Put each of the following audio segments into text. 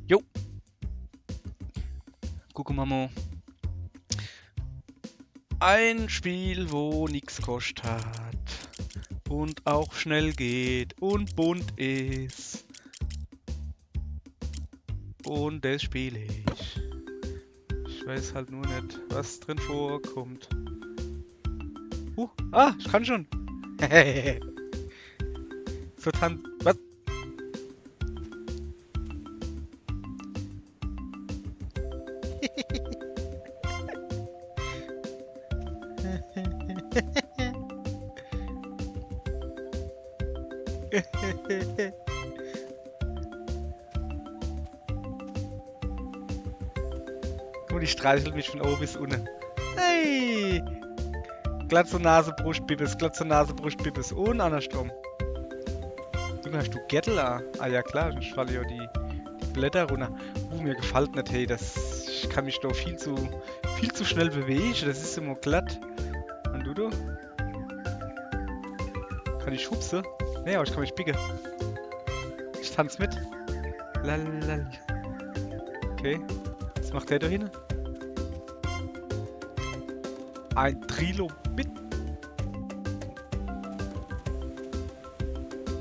Jo, guck mal. Ein Spiel, wo nix kostet hat und auch schnell geht und bunt ist. Und das spiele ich. Ich weiß halt nur nicht, was drin vorkommt. Ich kann schon. So was? Und ich streichel mich von oben bis unten. Hey! Glatze Nase, Brust, Bibis, Glatze Nase, Brust, Bibis und andersrum. Junge, hast du Gärtel an? Ah ja klar, ich falle ja die Blätter runter. Mir gefällt nicht, hey, ich kann mich da viel zu schnell bewegen, das ist immer glatt. Und du? Kann ich schubsen? Nee, aber ich kann mich biegen. Ich tanze mit. Lalalal. Okay, was macht der da hin? Ein Trilobit.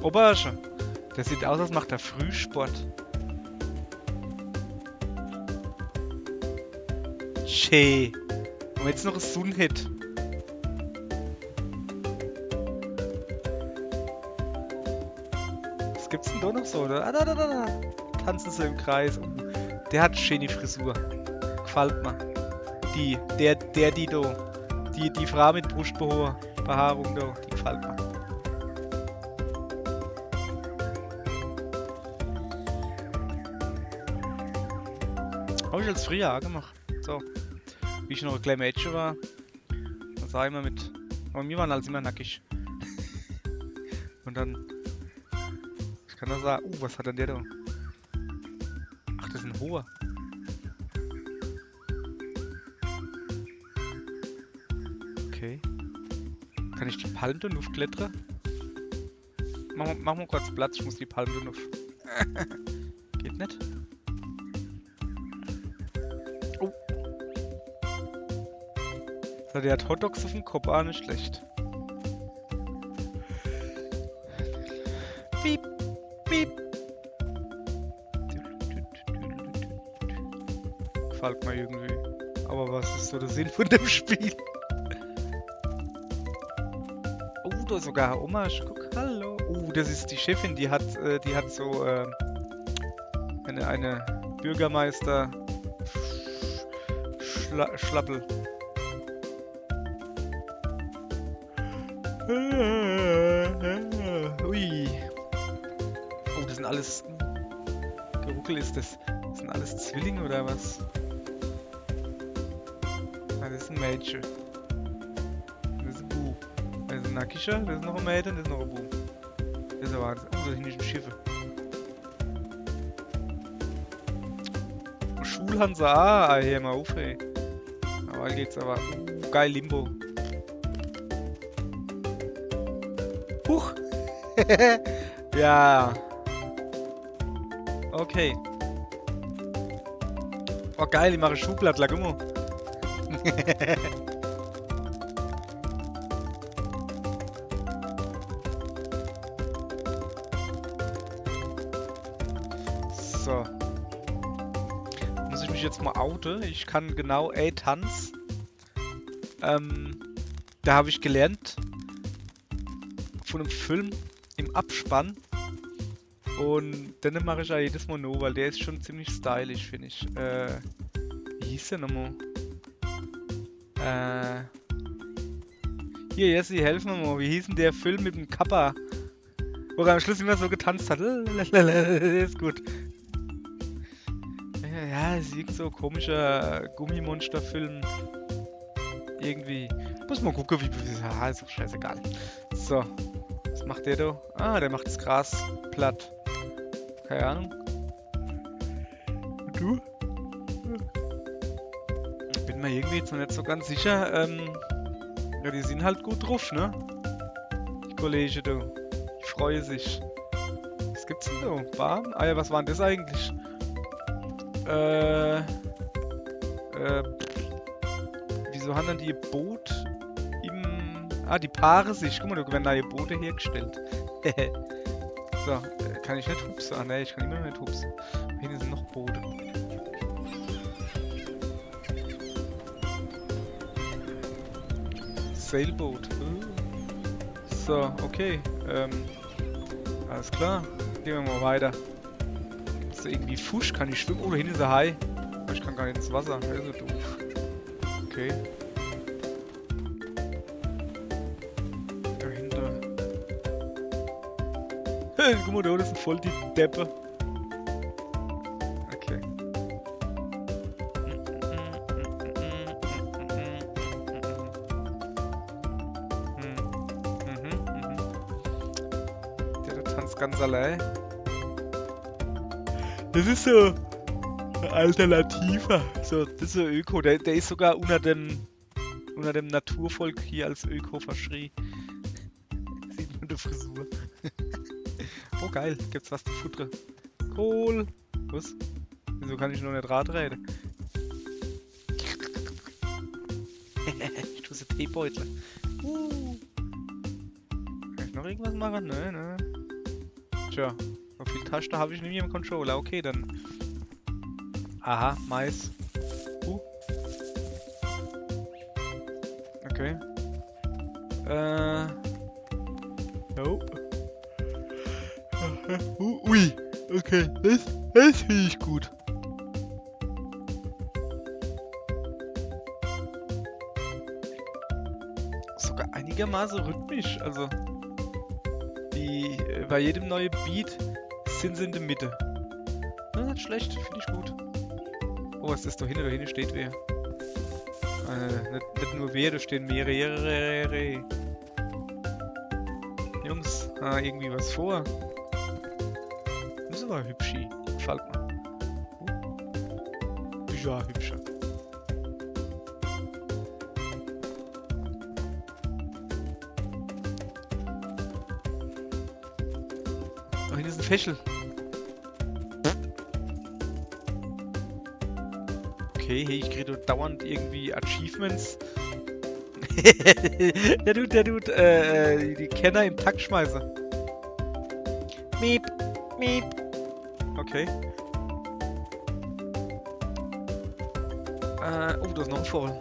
Obersche. Der sieht aus, als macht er Frühsport. Schee. Und jetzt noch ein Sun-Hit. Was gibt's denn da noch so, oder? Da. Tanzen sie im Kreis. Der hat schöne Frisur. Gefällt mir. Die da. Die Frau mit Brustbehaarung da. Die gefällt mir. Habe ich als früher auch gemacht. So. Wie ich noch ein kleines Mädchen war. Da sah ich immer mit. Aber wir waren alles immer nackig. Und dann. Ich kann da sagen, was hat denn der da? Ach, das ist ein hoher. Okay. Kann ich die Palme da aufklettern? Mach mal kurz Platz, ich muss die Palme da auf. Geht nicht? Oh. So, der hat Hotdogs auf dem Kopf, nicht schlecht. Piep, piep. Gefällt mir irgendwie. Aber was ist so der Sinn von dem Spiel? Oh, da ist sogar eine Oma. Guck, hallo. Oh, das ist die Chefin, die hat so eine Bürgermeister Schlappel. Ui. Oh, das sind alles. Geruckel ist das. Das sind alles Zwillinge oder was? Ah, das ist ein Mädchen. Das ist ein Bu. Das ist ein Nackischer, das ist noch ein Mädchen, das ist noch ein Bu. Das ist ja Wahnsinn. Oh, da hinten sind Schiffe. Schulhansa, hier mal auf, ey. Aber geht's aber. Geil, Limbo. Huch! Ja. Okay. Oh geil, ich mache Schuhblattler, guck mal. So. Muss ich mich jetzt mal outen? Ich kann genau Tanz. Da habe ich gelernt von einem Film im Abspann. Und dann mache ich ja jedes Mal noch, weil der ist schon ziemlich stylisch, finde ich. Wie hieß der nochmal? Hier, Jesse, helf mir mal. Wie hieß denn der Film mit dem Kappa? Wo er am Schluss immer so getanzt hat. Ist gut. Ja, es ist irgend so ein komischer Gummimonster-Film. Irgendwie. Muss mal gucken, wie. Ist doch scheißegal. So. Was macht der da? Ah, der macht das Gras platt. Keine Ahnung. Und du? Bin mir irgendwie jetzt noch nicht so ganz sicher. Ja, die sind halt gut drauf, ne? Die Kollegen, du. Die freuen sich. Was gibt's denn so? Bam? Ah ja, was war denn das eigentlich? Wieso haben dann die Boot im... Ah, die Paare sich. Guck mal, da werden neue Boote hergestellt. So, kann ich nicht hupsen? Ah, ne, ich kann immer noch nicht hupsen. Hier sind noch Boote. Sailboat. So, okay. Alles klar. Gehen wir mal weiter. Ist da irgendwie Fusch? Kann ich schwimmen? Oh, da hinten ist ein Hai. Aber ich kann gar nicht ins Wasser. Das ist so doof. Okay. Dahinter. Guck mal, da unten sind voll die Deppe. Okay. Der tanzt ganz allein. Das ist so eine Alternative. So, das ist so Öko. Der ist sogar unter dem Naturvolk hier als Öko verschrien. Sieht man die Frisur. Oh geil, gibt's was zu futtern. Kohl. Was? Wieso kann ich noch nicht Rad reden? Ich tue so Teebeutel. Kann ich noch irgendwas machen? Ne. Tja, so viel Taschen habe ich nicht mehr im Controller. Okay, dann. Aha, Mais. Okay. Nope. Ui. Okay, das finde ich gut. Sogar einigermaßen rhythmisch, also die bei jedem neuen Beat sind sie in der Mitte. Das ist nicht schlecht, finde ich gut. Oh, was ist das da hinten? Da hinten steht wer. Nicht nur wer, da stehen mehrere. Jungs, irgendwie was vor. Das ist aber hübsch. Gefällt mir. Ja, hübscher. Oh, hier ist ein Fächel. Okay, hey, ich kriege dauernd irgendwie Achievements. der tut die Kenner im Takt schmeißen. Miep, miep. Okay. Oh, da ist noch ein Vogel.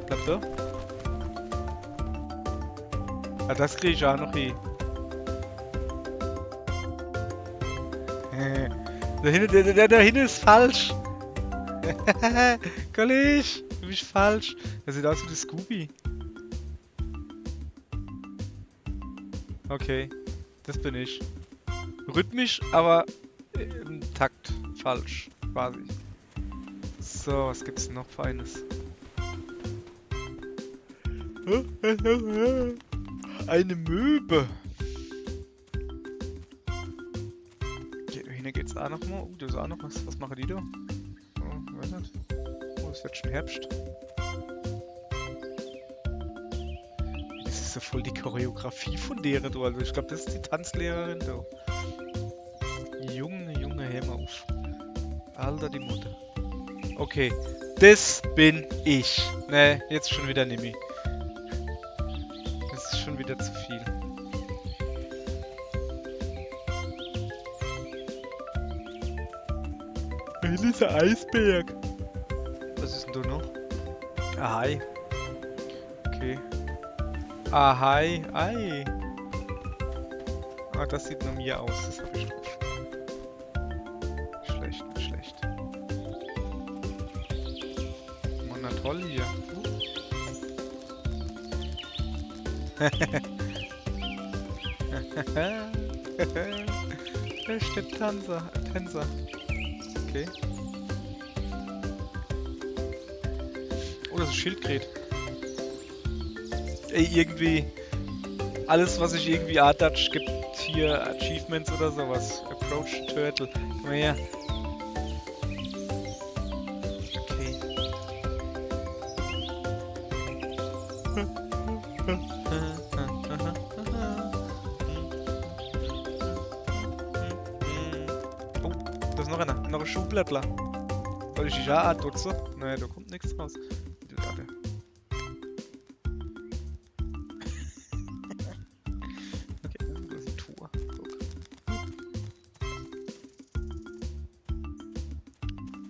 Bleib da. Ah, das kriege ich auch noch hin. Da hinten ist falsch. Kollege, du bist falsch. Das sieht aus wie der Scooby. Okay, das bin ich. Rhythmisch, aber im Takt falsch, quasi. So, was gibt's noch Feines? Eine Möwe. Hier geht's auch noch mal. Da ist auch noch was. Was machen die da? Oh, weiß nicht. Oh, es wird schon Herbst. Das ist so voll die Choreografie von deren, du. Also ich glaube, das ist die Tanzlehrerin, du. Junge, hör mal auf. Alter, die Mutter. Okay, das bin ich. Ne, jetzt schon wieder Nimi. Das ist schon wieder zu viel. Hier ist ein Eisberg. Was ist denn da noch? Ahai. Okay. Ahai, ei. Ah, das sieht nach mir aus. Das hab ich drauf. Schlecht, nicht schlecht. Mann, na toll hier. Da steht Tänzer. Okay. Oh, das ist Schildkröte. Ey, irgendwie... Alles, was ich irgendwie A-Dutch gibt hier Achievements oder sowas. Approach the Turtle. Komm mal her. Okay. Oh, da ist noch einer. Noch ein Schuhblättler. Soll ich dich ja dutzen? Naja, da kommt nichts raus. Warte. Okay, da ist die Tour.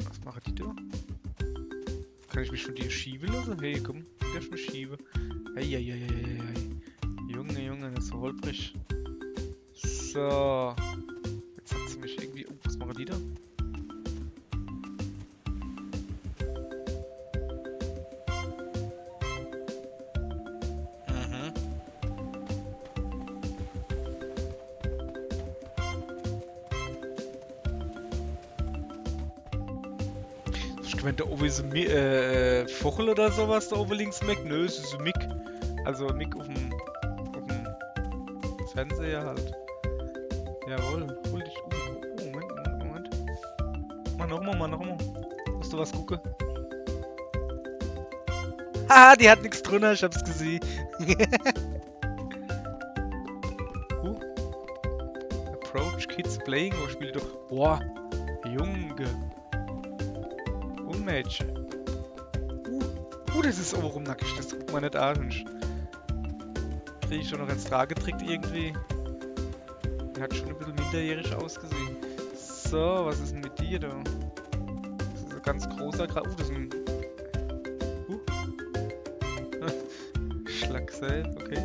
Was mache die da? Kann ich mich von dir schieben lassen? Hey, komm, du darfst mich schieben. Eieieiei. Junge, Junge, das ist so holprig. So. Jetzt hat sie mich irgendwie... Oh, was machen die da? Ich meine, da oben ist ein Vogel oder sowas, da oben links Mick. Nö, es ist ein Mick. Also Mick auf dem Fernseher halt. Jawohl, hol dich. Oh, Moment. Mach nochmal. Musst du was gucken? Haha, die hat nichts drunter, ich hab's gesehen. Approach Kids Playing, wo spielt doch. Boah, Junge. Mädchen. Das ist oben nackig, das guckt man nicht an. Krieg ich schon noch ins Tragetrick irgendwie. Er hat schon ein bisschen minderjährig ausgesehen. So, was ist denn mit dir da? Das ist ein ganz großer das ist ein... Schlag selbst, okay.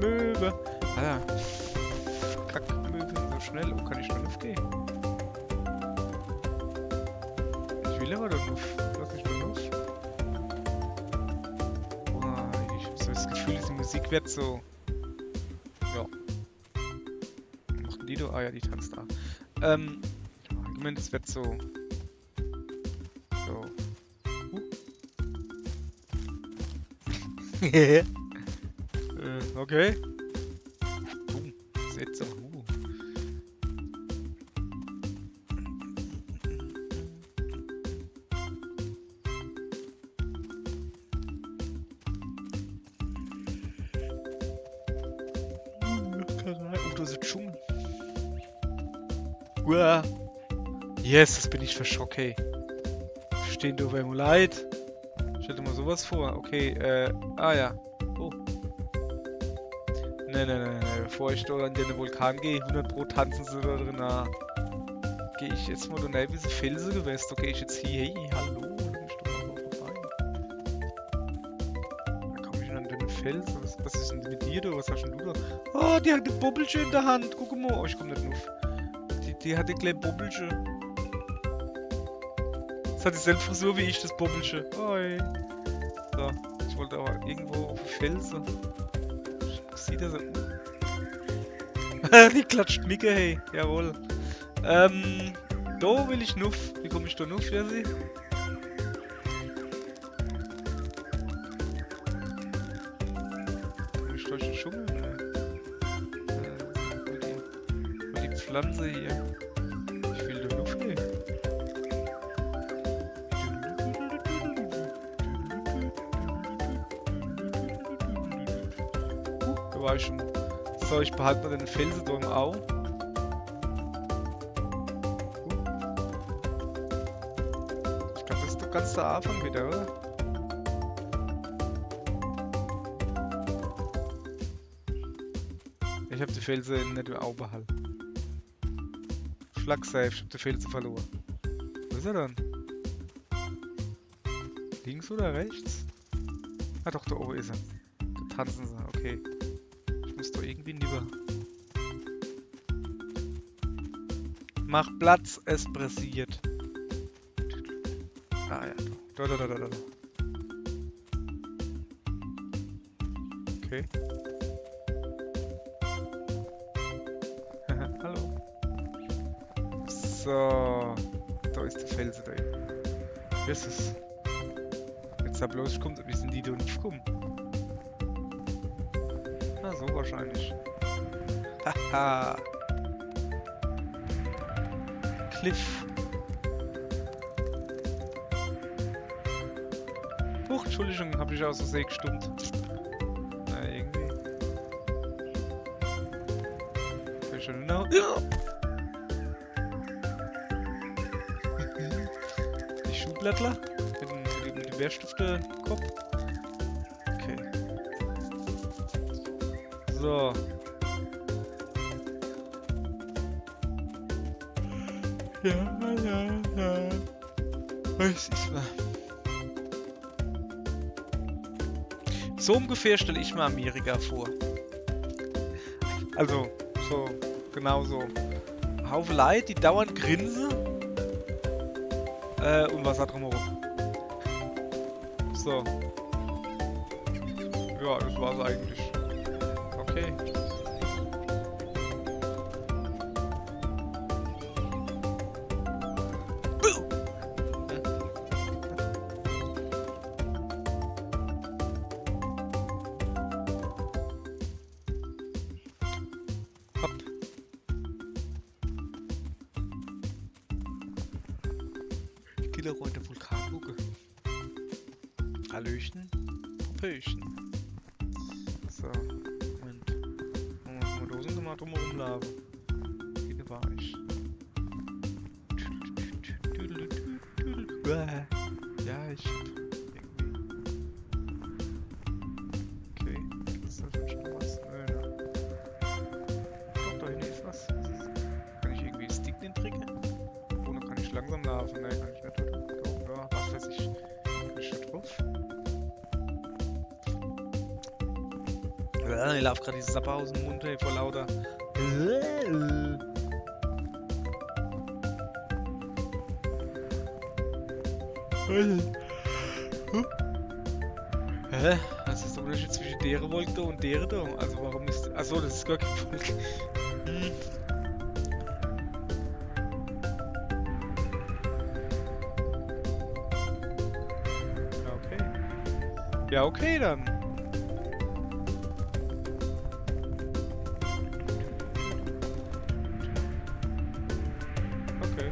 Möwe. Ah, Kackmöwe, so schnell. Oh, kann ich nur Luft gehen? Ich will aber doch Luft. Lass mich nur Luft. Boah, ich hab so das Gefühl, diese Musik wird so... Ja. Was machen die da? Ah ja, die tanzt da. Ich meine, das wird so... Okay. Setzer. Oh, da ist ein Dschungel. Uah. Yes, das bin ich verschockt, hey. Stehen da beim Leid. Stell dir mal sowas vor. Okay, ah ja. Oh. Nee. Bevor ich da an den Vulkan gehe, 100 Pro tanzen sie da drin. Gehe ich jetzt mal da neben diese Felsen gewesen. Da gehe ich jetzt hier. Hey, hallo. Lass mich doch mal vorbei. Da komme ich an den Felsen. Was ist denn mit dir da? Was hast denn du da? Oh, die hat ein Bobbelchen in der Hand. Guck mal. Oh, ich komme nicht auf. Die hat ein kleines Bobbelchen. Das hat dieselbe Frisur wie ich, das Bobbelchen. Oi. So, ich wollte aber irgendwo auf den Felsen. Sieht er so. Die klatscht Micke, hey. Jawohl. Da will ich nuff. Wie komme ich da nuff, Jesse? Komm ich durch den Dschungel? Die Pflanze hier. Ich will da nuff gehen. Da war ich schon. So, ich behalte mal den Felsen da im Au. Ich glaube, das ist doch ganz der Anfang wieder, oder? Ich habe die Felsen nicht im Au behalten. Schlag safe, ich habe die Felsen verloren. Wo ist er dann? Links oder rechts? Ah doch, da oben ist er. Da tanzen sie, okay. Ich muss da irgendwie rüber. Mach Platz, es pressiert. Ah ja, da. Okay. Hallo. So. Da ist der Felsen da. Wie ist es? Jetzt da bloß kommt, wie sind die da nicht gekommen? Na, so wahrscheinlich. Haha. Cliff. Huch, Entschuldigung, habe ich aus Versehen gestummt. Na, irgendwie. Will schon noch. Die Schuhblättler mit dem Bärstifte-Kopf. Okay. So. Ja. Was ist mal? So ungefähr stelle ich mir Amerika vor. Also, so, genau so. Haufe Leute, die dauernd grinsen. Und Wasser drumherum. So. Ja, das war's eigentlich. Okay. Hopp. Killerreute Vulkanluke. Hallöchen. Popöchen. So. Moment. Mal Dosen mal drum rumlaufen. Hier war ich. Ja, ich hab irgendwie. Okay. Ist das schon was? Nö, ne. Doch, da hinten ist was. Kann ich irgendwie Stick den drücken? Ohne kann ich langsam laufen. Ne, kann ich nicht. Doch, ja, was weiß ich. Bin ich schon drauf? Ich laufe gerade diese Sappe aus dem Mund, ey, vor lauter. Hä? Was ist der Unterschied zwischen deren Wolke und deren da? Also warum ist... Achso, das ist gar kein Volk. Ja, okay. Ja, okay dann. Okay.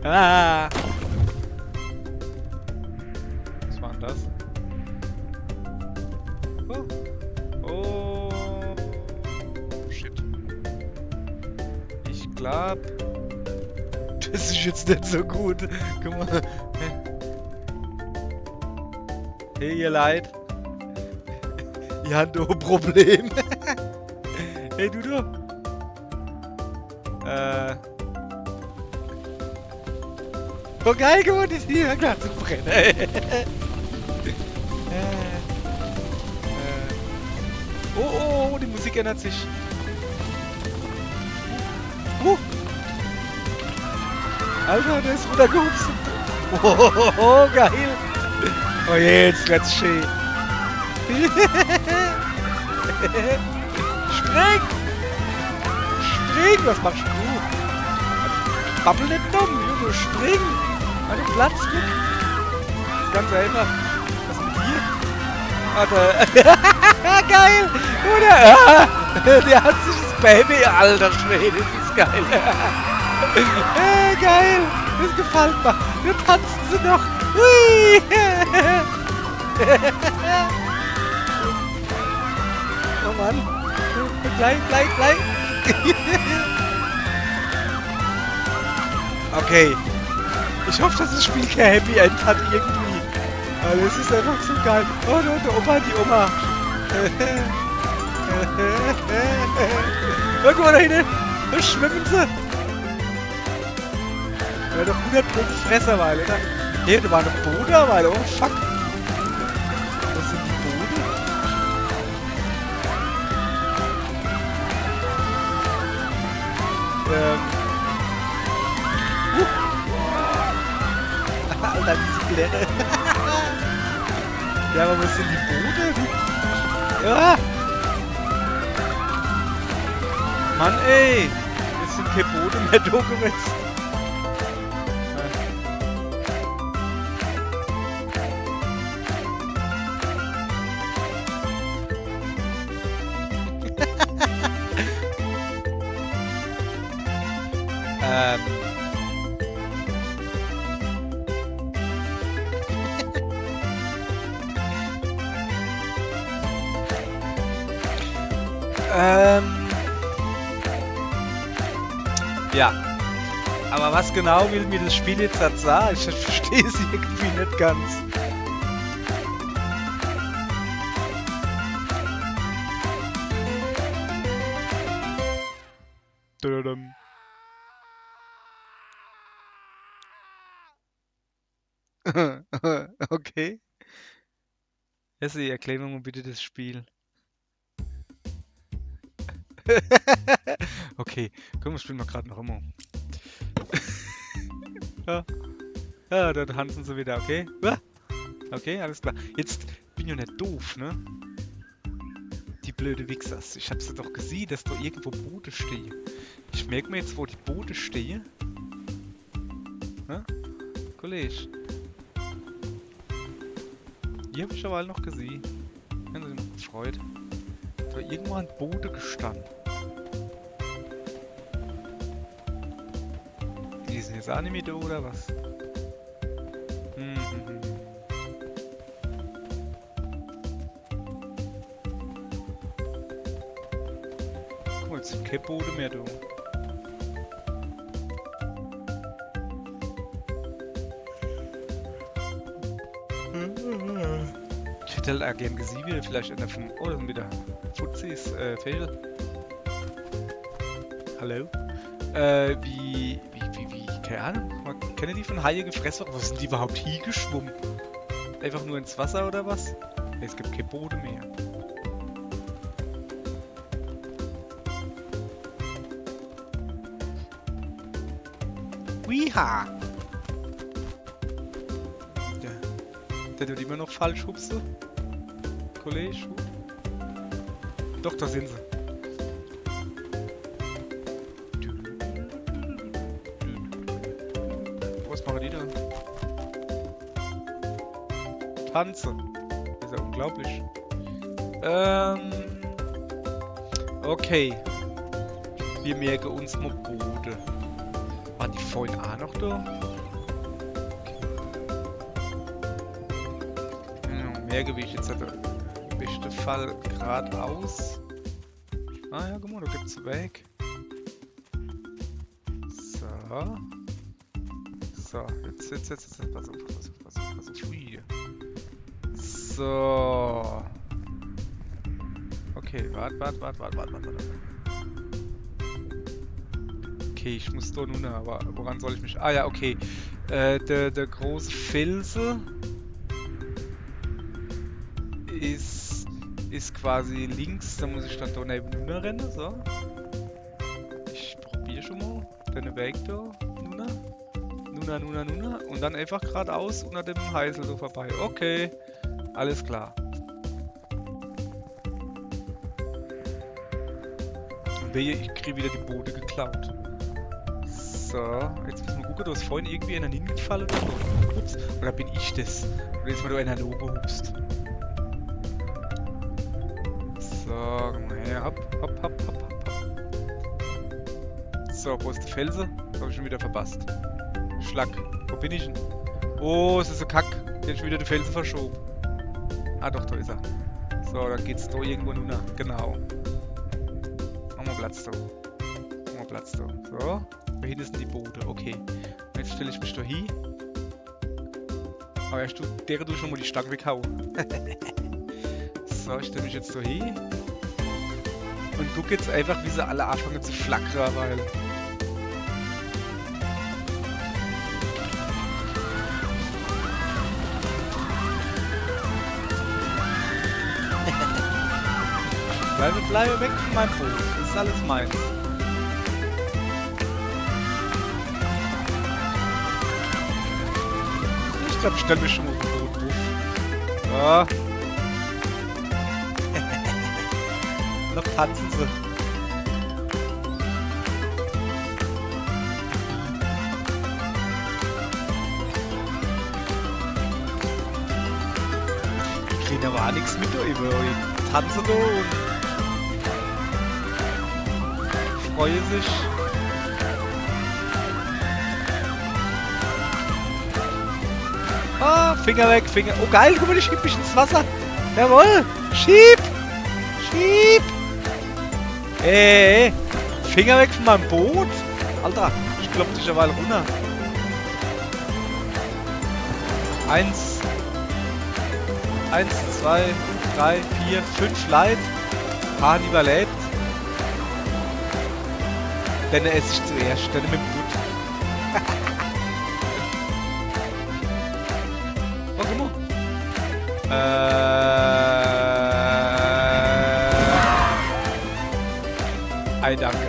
Ah! Was war denn das? Oh. Oh. Shit. Ich glaub... Das ist jetzt nicht so gut. Guck mal. Hey, ihr Leid. Ihr habt doch ein Problem. Hey, du doch. Oh, geil geworden ist hier klar zu brennen. Oh, die Musik ändert sich. Alter, der ist runtergehupst. Oh, geil. Oh, jetzt wird's schön. Spring! Spring! Was machst du? Babbel nicht dumm, Junge, spring! An den Platz, guck! Das ist ganz einfach. Was ist mit dir? Warte. Geil! Oder? Der hat sich das Baby, alter Schwede, das ist geil. Geil! Das gefällt mir. Wir tanzen sie noch. Hui! Oh Mann. Gleich. Okay. Ich hoffe, dass das Spiel kein Happy End hat irgendwie. Aber das ist einfach so geil. Oh, der Opa, die Oma. Guck mal da hinten. Da schwimmen sie. Ja, doch 100 Punkte Fresserweile, oder? Ne, da war noch Boderweile. Oh, fuck. Was sind die Bode? Alter, diese Klärre. Ja, aber was sind die Bode? Ja! Mann, ey! Jetzt sind keine Bode mehr da gewesen. Ähm. Ja. Aber was genau will mir das Spiel jetzt halt sagen? Ich verstehe es irgendwie nicht ganz. Dödem. Okay. Jesse, erklär mir mal bitte das Spiel. Okay, komm, wir spielen mal gerade noch einmal. Ja. Ja, da tanzen sie wieder, okay? Okay, alles klar. Jetzt bin ich ja nicht doof, ne? Die blöde Wichsers. Ich hab's ja doch gesehen, dass da irgendwo Boote stehen. Ich merke mir jetzt, wo die Boote stehen. Ne? Kollege. Die hab ich aber alle noch gesehen. Haben Sie mich gefreut. Da irgendwo ein Boote gestanden. Die sind jetzt auch nicht mehr da, oder was? Guck mal, jetzt sind keine Boote mehr da. Ich hätte halt auch gern gesehen, wie vielleicht einer von... Oh, das sind wieder Fuzis, Fail. Hallo? Keine Ahnung. Man kennt die von Haie gefressen? Wo sind die überhaupt hingeschwommen? Einfach nur ins Wasser oder was? Es gibt keine Boote mehr. Wiha! Der wird immer noch falsch hupsen. Kollege. Doch, da sind sie. Was machen die da? Tanzen. Das ist ja unglaublich. Okay. Wir merken uns mal Boote. Waren die vorhin auch noch da? Mehrgewicht jetzt hat der beste Fall geradeaus. Ah ja, guck mal, da gibt's weg. So. So, jetzt. Pass auf. Ui. So. Okay, warte. Okay, ich muss da nun, aber woran soll ich mich... Ah ja, okay. Der große Felsen ist quasi links, da muss ich dann da neben rennen, so. Ich probiere schon mal den Weg da, Nuna. Und dann einfach geradeaus unter dem Heißel so vorbei. Okay, alles klar. Und wehe, ich kriege wieder die Boote geklaut. So, jetzt müssen wir gucken, da ist vorhin irgendwie einer hingefallen oder so. Ups, oder bin ich das? Oder ist mir da einer hochgehupst? So, komm mal her, hopp. So, wo ist der Felsen? Hab ich schon wieder verpasst. Schlag. Wo bin ich denn? Oh, es ist ein Kack. Der hat schon wieder den Felsen verschoben. Ah doch, da ist er. So, dann geht's da irgendwo runter. Genau. Machen wir Platz da. So. Da hinten sind die Boote. Okay. Jetzt stelle ich mich da hin. Aber erst der du schon mal die Stange weghauen. So, ich stelle mich jetzt so hin. Und guck jetzt einfach, wie sie alle anfangen zu flackern, weil... Bleibe weg von meinem Boot. Das ist alles meins. Ich glaube, ich stelle mich schon mal auf dem Boot ruf. Ja. Noch tanzen sie. Ich kriege aber auch nichts mit, ich tanze da und freue sich. Ah, Finger weg, Finger. Oh geil, guck mal, ich schieb mich ins Wasser. Jawohl. Schieb. Schieb. Finger weg von meinem Boot. Alter, ich klopp dich ja mal runter. 1, 2, 3, 4, 5 Leid. Hahn überlebt. Dann esse ich zuerst, dann mit dem Blut. Oh, guck mal. Danke.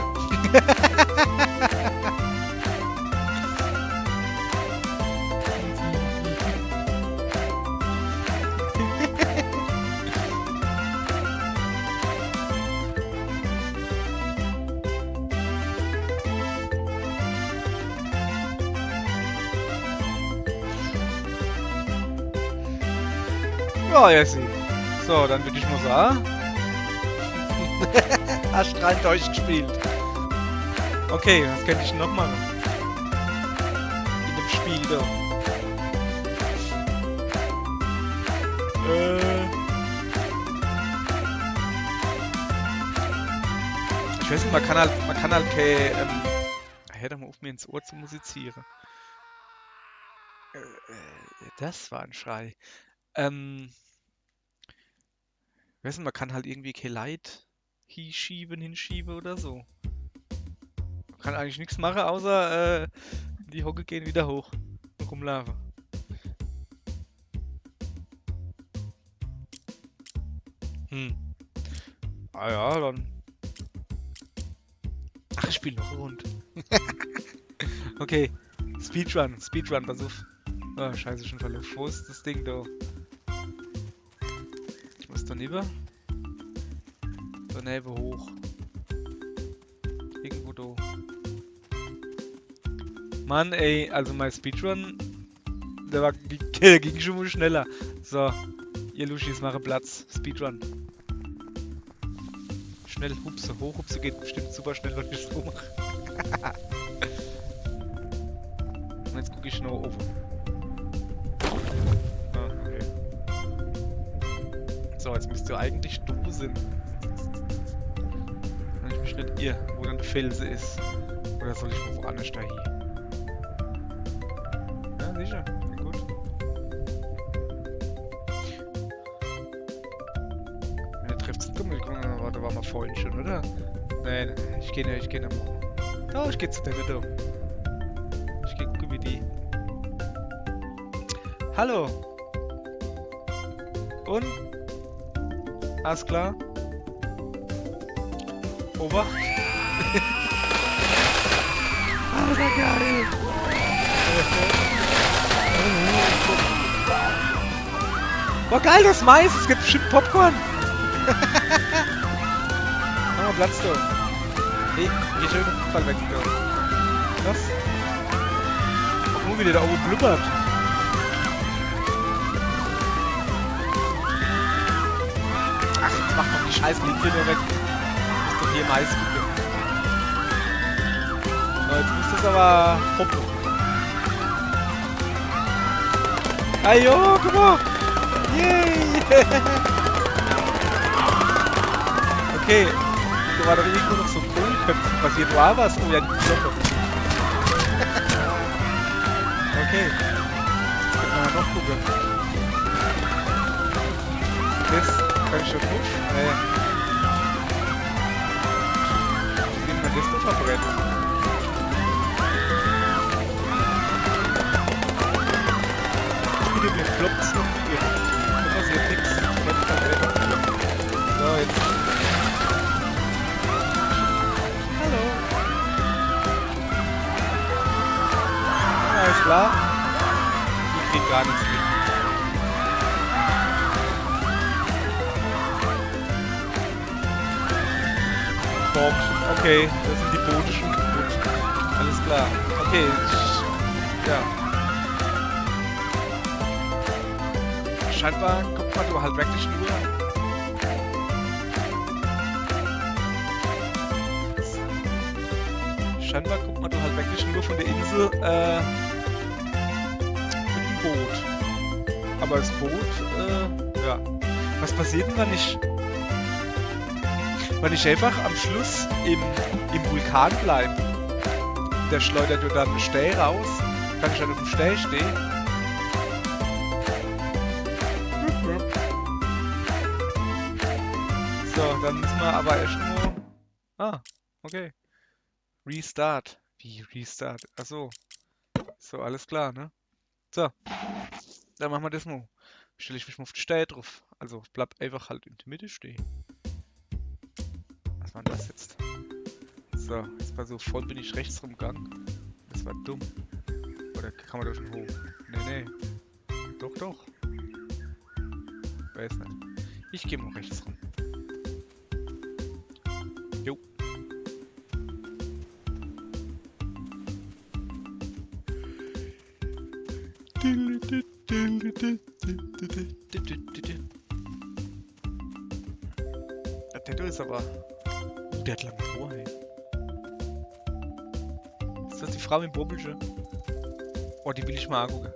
Ja, Jessie. So, dann würde ich mal sagen. Hast rein durchgespielt. Okay, was könnte ich noch machen? In dem Spiel da. Ich weiß nicht, man kann halt keine, hör doch mal auf, mir ins Ohr zu musizieren. Das war ein Schrei. Ich weiß nicht, man kann halt irgendwie kein Light hinschieben oder so. Man kann eigentlich nichts machen, außer in die Hocke gehen, wieder hoch und rumlaufen. Ah ja, dann. Ach, ich spiele noch rund. Okay, Speedrun, pass auf. Oh, scheiße, schon verloren. Wo ist das Ding da? Ich muss daneben. Daneben hoch. Irgendwo da. Mann, ey, also mein Speedrun, der ging schon mal schneller. So, ihr Luschis, mache Platz. Speedrun. Schnell hupse, hochhupse geht bestimmt super schnell, wenn ich so mache. Und jetzt gucke ich noch oben. Ah, okay. So, jetzt müsst ihr eigentlich du sein. Wenn ich mich nicht irre, wo dann der Felsen ist. Oder soll ich mal woanders da hier? Ja, sicher. Ja, gut. Wenn ihr trefft, guck mal, warte, war mal vorhin schon, oder? Nein, ich geh nicht mal. Da, ich geh zu denen da. Ich geh gucken, wie die. Hallo. Und? Alles klar? Ober? Alter, geil! Boah, geil, das Mais! Es gibt bestimmt Popcorn! Mach mal Platz da! Hey, geh schön den Fall weg, da! Was? Guck mal, wie der da oben blubbert! Ach, jetzt mach doch die scheiß Linie da weg! Du musst doch hier Mais gucken! So, jetzt müsste es aber hoppen! Ajo, guck mal! Yay! Okay, da war doch irgendwo noch so ein Kohlköpfen passiert. Wo war was? Oh ja, die Glocke. Okay. Jetzt können wir noch gucken. Das kann ich schon gut. Wie sieht man das denn verbrennen? Mir floppt's noch hier. Da passiert nichts. So, jetzt. Hallo. Alles klar. Ich krieg gar nichts mit. Bord. Okay, da sind die Boote schon kaputt. Alles klar. Okay, ja. Scheinbar kommt man aber halt wirklich nur. Scheinbar kommt man halt wirklich nur von der Insel mit dem Boot. Aber das Boot, ja. Was passiert denn, wenn ich einfach am Schluss im Vulkan bleibe? Der schleudert ja dann einen Steh raus, kann ich dann auf dem Steh stehen. So, dann müssen wir aber erst nur... Ah, okay. Restart. Wie Restart? Achso. So, alles klar, ne? So. Dann machen wir das mal. Stelle ich mich mal auf die Stelle drauf. Also bleib einfach halt in der Mitte stehen. Was war denn das jetzt? So, jetzt war so voll bin ich rechts rumgegangen. Das war dumm. Oder kann man da schon hoch? Nee. Doch, doch. Weiß nicht. Ich gehe mal rechts rum. Jo. Das Tattoo ist aber... der hat lange Ohr, ey. Ist das die Frau im Bobbelchen? Oh, die will ich mal angucken.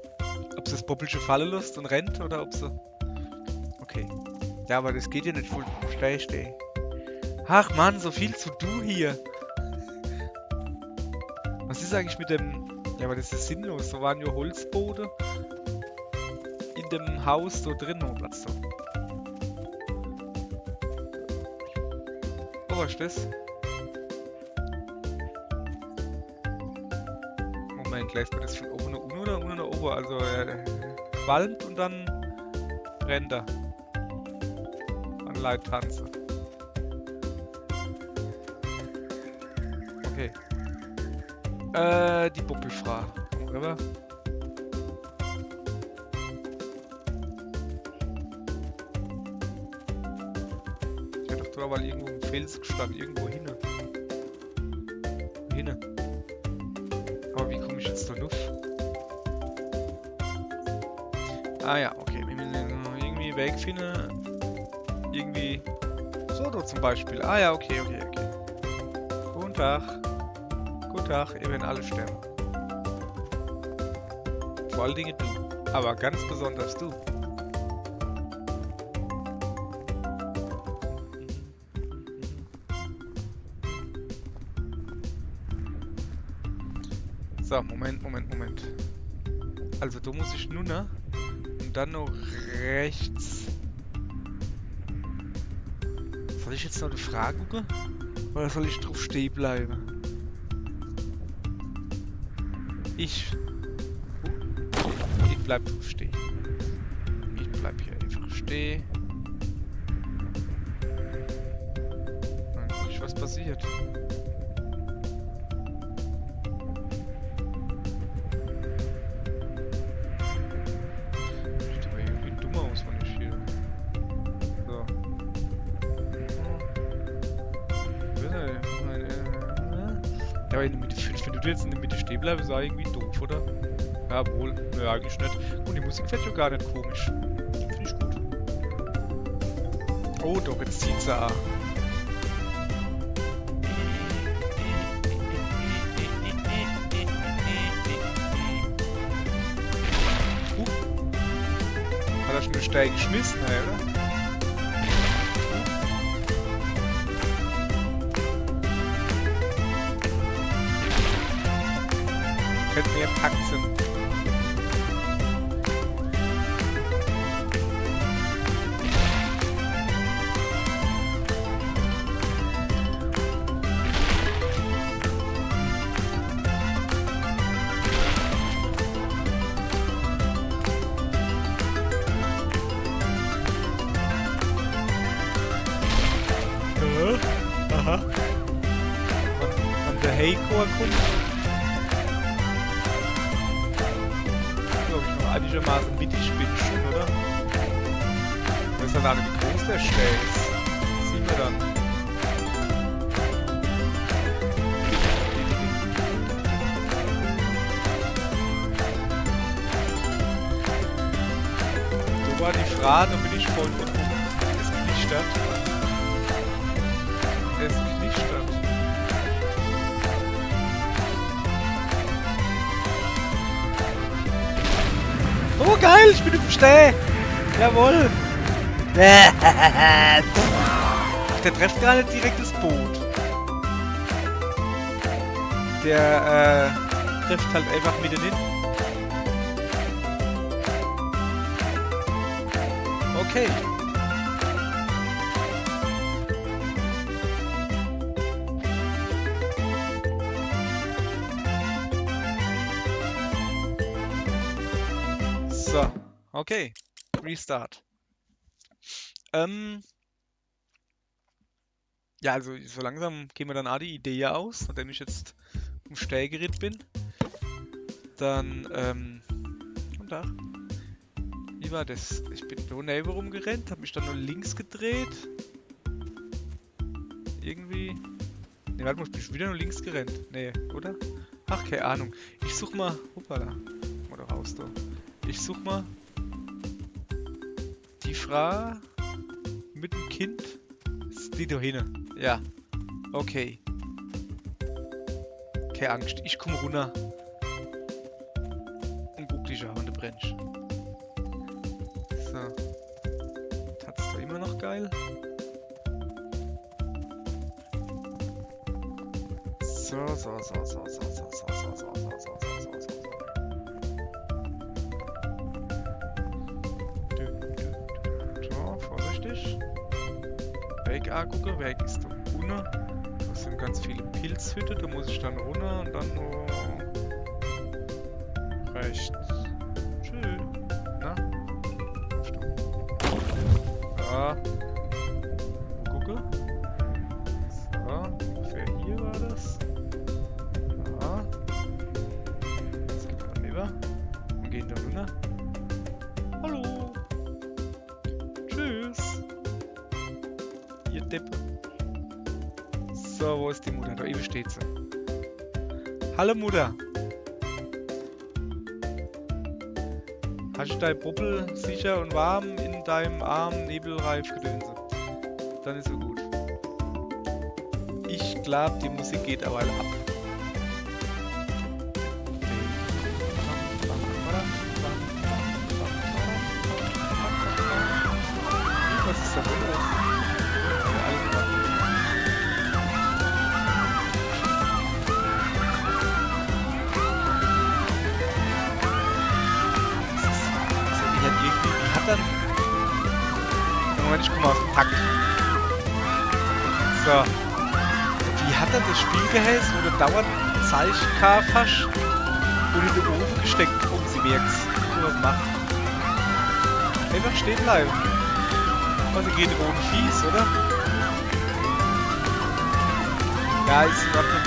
Ob sie das Bobbelchen fallen lässt und rennt oder ob sie... Okay. Ja, aber das geht ja nicht voll schlecht, ey. Ach Mann, so viel zu du hier. Was ist eigentlich mit dem... Ja, aber das ist sinnlos. Da waren ja Holzboote in dem Haus so drin am Platz da. Oh, was ist das? Moment, lässt man das von oben nach unten oder unten nach oben? Also qualmt und dann brennt er. An Leittanze. Okay. Die Buppelfrau. Oder? Ich hätte doch da mal irgendwo im Fels gestanden. Irgendwo hinne. Hinne. Aber wie komme ich jetzt da drauf? Ah ja, okay. Wenn wir irgendwie Weg finden. Irgendwie. So da zum Beispiel. Ah ja, okay. Guten Tag. Guten Tag, ihr werdet alle sterben. Vor allen Dingen du. Aber ganz besonders du. So, Moment. Also da muss ich nur noch und dann noch rechts. Soll ich jetzt noch eine Frage gucken? Oder soll ich drauf stehen bleiben? Ich bleib drauf stehen. Ich bleib hier einfach stehen. Dann guck ich, was passiert. Sieht aber irgendwie dumm aus, wenn ich hier... So. Ja, aber in der Mitte, wenn du jetzt in der Mitte stehen bleibst, ist auch irgendwie doof, oder? Jawohl, ja, eigentlich nicht. Und die Musik fällt ja gar nicht komisch. Finde ich gut. Oh doch, jetzt zieht sie an. Hat er schon eine Steige geschmissen, hey, oder? Könnte mehr Pakt sind. Aha. Und der Heiko kommt. Glaube ich noch einigermaßen mittig bin schon, oder? Das ist dann wie groß der Stell ist. Das sehen wir dann. So war die Frage, da bin ich voll von oben. Es knistert. Es knistert. Oh! Oh geil, ich bin im Steh. Jawohl. Der trifft gerade direkt das Boot. Der trifft halt einfach mitten hin. Okay. So, okay. Restart. Ja, also so langsam gehen wir dann auch die Idee aus, nachdem ich jetzt im Steigerritt bin. Dann, guten Tag. Wie war das? Ich bin nur neben rumgerannt, habe mich dann nur links gedreht. Irgendwie. Ne, warte mal, ich bin wieder nur links gerannt. Nee, oder? Ach, keine Ahnung. Ich such mal. Hoppala. Oder raus da. Ich such mal. Die Frau mit dem Kind. Ist die da hinten? Ja. Okay. Keine Angst. Ich komm runter. Und guck dich an, wenn du brennst. So. Tat's da immer noch geil? So. So, vorsichtig. Weg gucken, weg ist da unten. Das sind ganz viele Pilzhütte, da muss ich dann runter und dann nur rechts. Tschüss. Na? Stopp. Ja. Gucke. So, ungefähr hier war das. Ja. Jetzt geht man rüber. Und gehen da runter. Hallo. Tschüss. Ihr Deppe. So, wo ist die Mutter? Da eben steht sie. Hallo Mutter. Hast du dein Puppel sicher und warm in deinem Arm Nebelreif gedönse? Dann ist so gut. Ich glaube, die Musik geht aber ab. Was ist da los? Dann. Moment, ich komme aus dem Takt. So. Wie hat er das Spiel geheißen, wo du dauernd Zeichen gehabt hast und in den Ofen gesteckt, sie merkt's, wie du was machst. Einfach stehen bleiben. Also geht ohne Fies, oder? Ja, ist in Ordnung.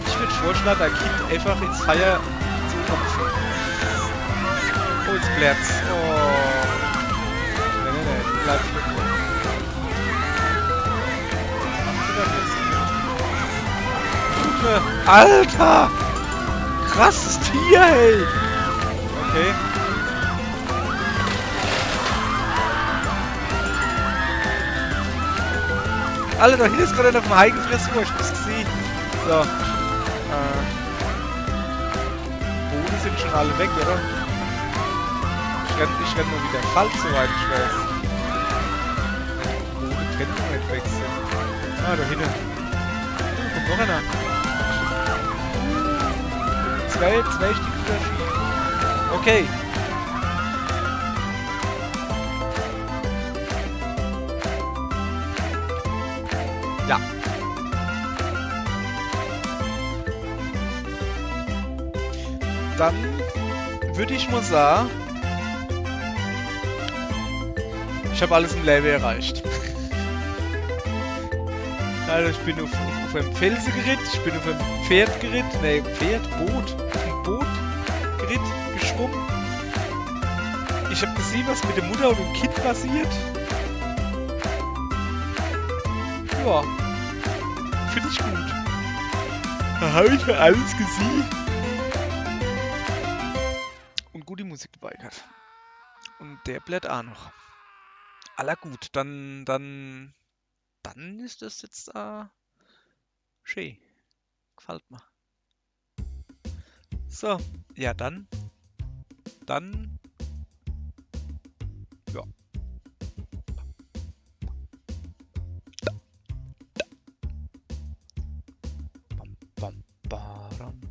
Ich würde vorschlagen, dein Kind einfach ins Feuer zu topfen. Oh, jetzt blärt's. Oh. Bleib stecken. Alter! Krasses Tier, ey! Okay. Alter, da hinten ist gerade auf dem Hai gefressen, wo ich das gesehen. So. Boden sind schon alle weg, oder? Ich renn nur wieder falsch, soweit ich weiß. Wechseln. Ah, da hinten. Kommt noch einer. Zwei Stück Unterschied. Okay. Ja. Dann würde ich mal sagen, ich habe alles im Level erreicht. Also ich bin auf einem Felsen geritten, ich bin auf einem Boot auf einem Boot geschwommen. Ich habe gesehen, was mit der Mutter und dem Kind passiert. Ja, finde ich gut. Da habe ich ja alles gesehen. Und gute Musik dabei gehabt. Und der bleibt auch noch. Aller gut, dann ist das jetzt schön. Gefällt mir. So, ja dann Ja. Bam, bam, badam.